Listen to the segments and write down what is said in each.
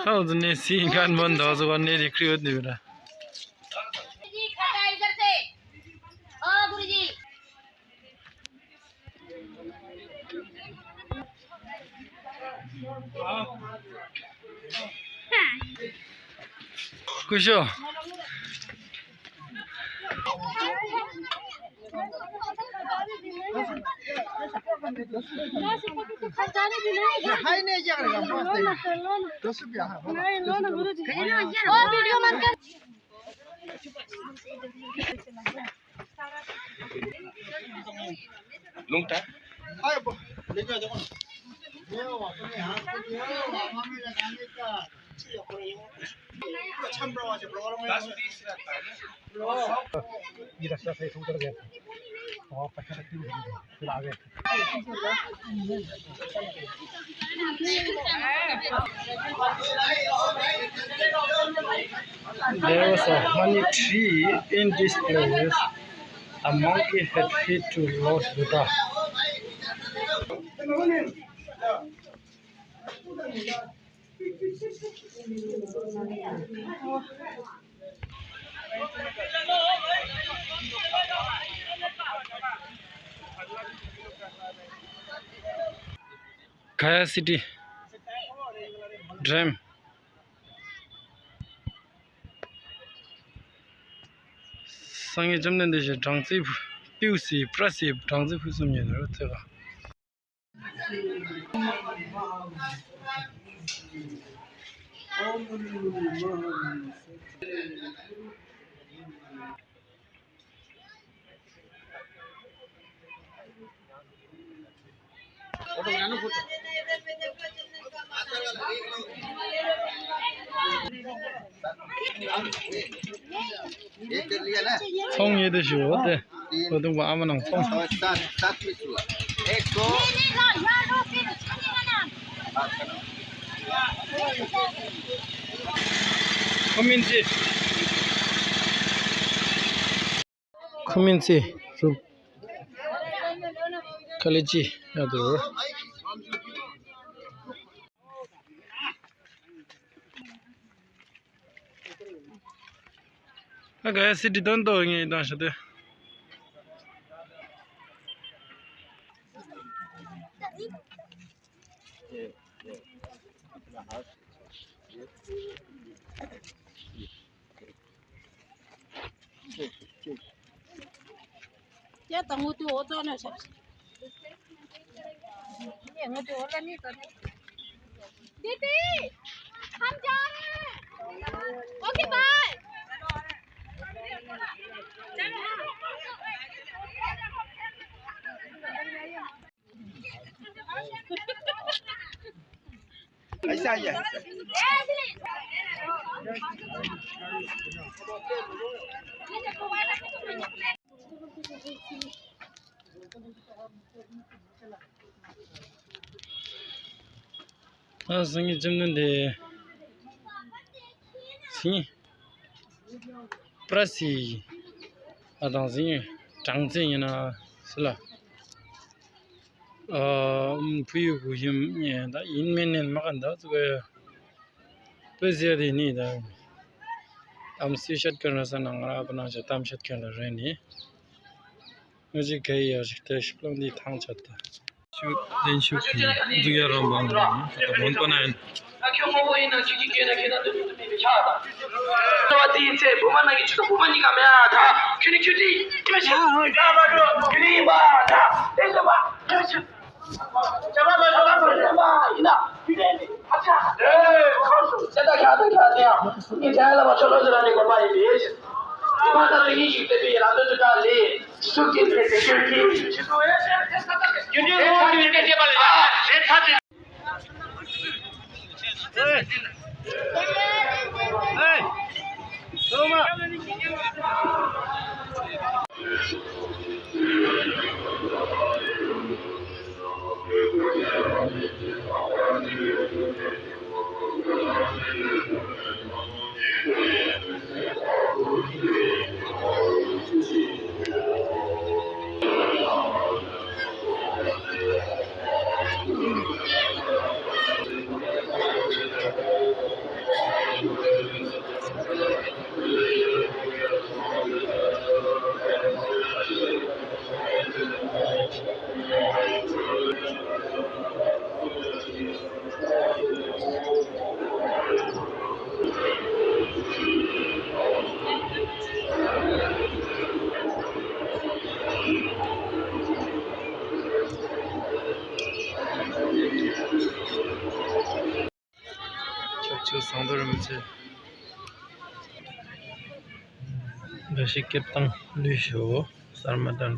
How the Nessie can one does one nearly create the Kusho. There was a honey tree in this place. A monkey had hit to Lord Buddha. Gaya City Dram. Sangi jamne deje drangzi piusi prasi drangzi phusum ye ro tega. Song ye de shu de. Odung ba amanang song. Community group college other okay city don't do ngi da shade ya tanggu tu oto na sa ya ngatu ola ni to didi ham ja okay bye ऐसा ही है संगी जमने सी prasi adang zi chang zi na sila puyu gu yim ye da yin men nen ma kan da zge pezia de ni da am si shat karna sa nang ra bana cha tam shat kya la re ni muji kai ya shte shplong di thang chat da shu den shu ki du ya ram bang da mon pa na 경호보이는 지기계는 계단도 비비 차다. 저한테 이제 부만나기 주도 부만이 가면 다 균이 큐지 김치. 나봐도 균이 봐 다. 내가 봐. 그렇지. 잡아 이나 균이 아차. 커스. 세다 가야 이 자야라 봐 저러저러니 거 많이 비해지. 이마다 이 때문에 라도 달리 수기 때 균이 지도에 균이 이렇게 제발 제 타지 Hey! Hey! Come on. 저 상도르면서 배식겠당 리쇼 살마단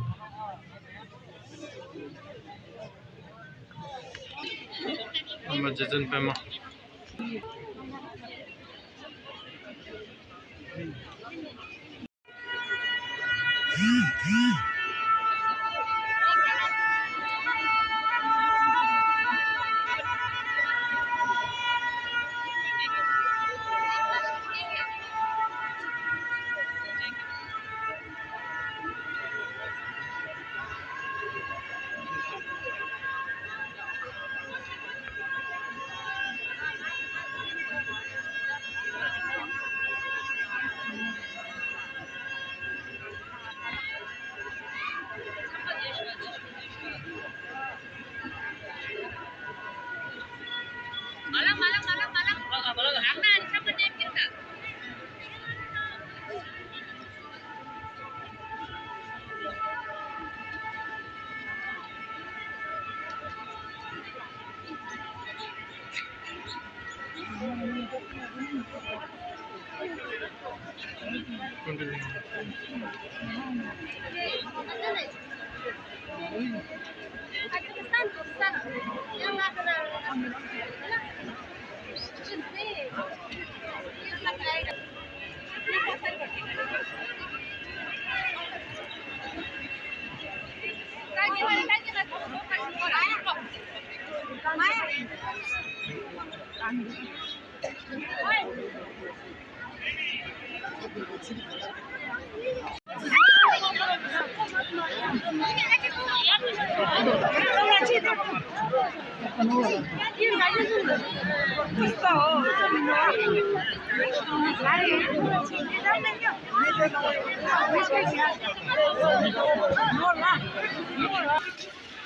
아마 제전 빼마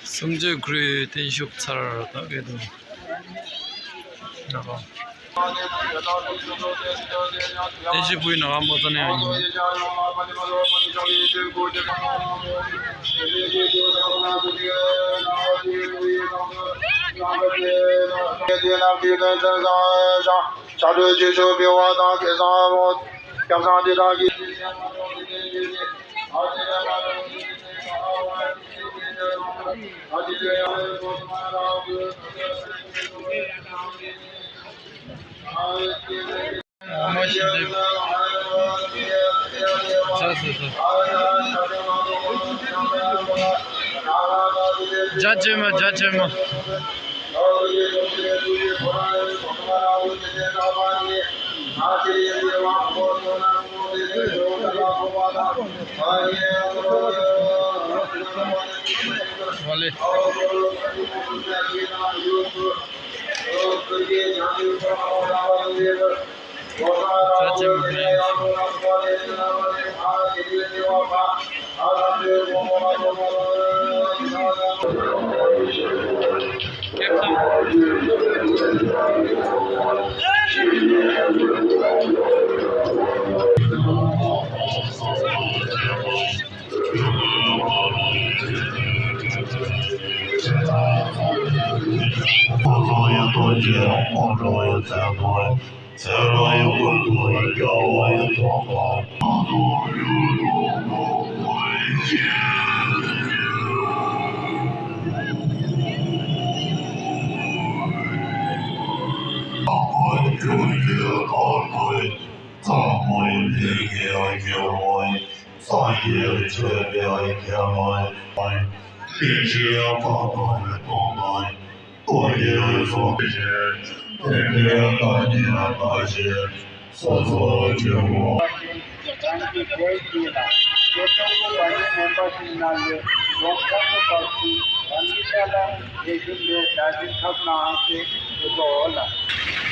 성제 그래 대시업 차라다 그래도 나가 대시 부인 나가 뭐더네 아니 자체마 Vale. Thank you.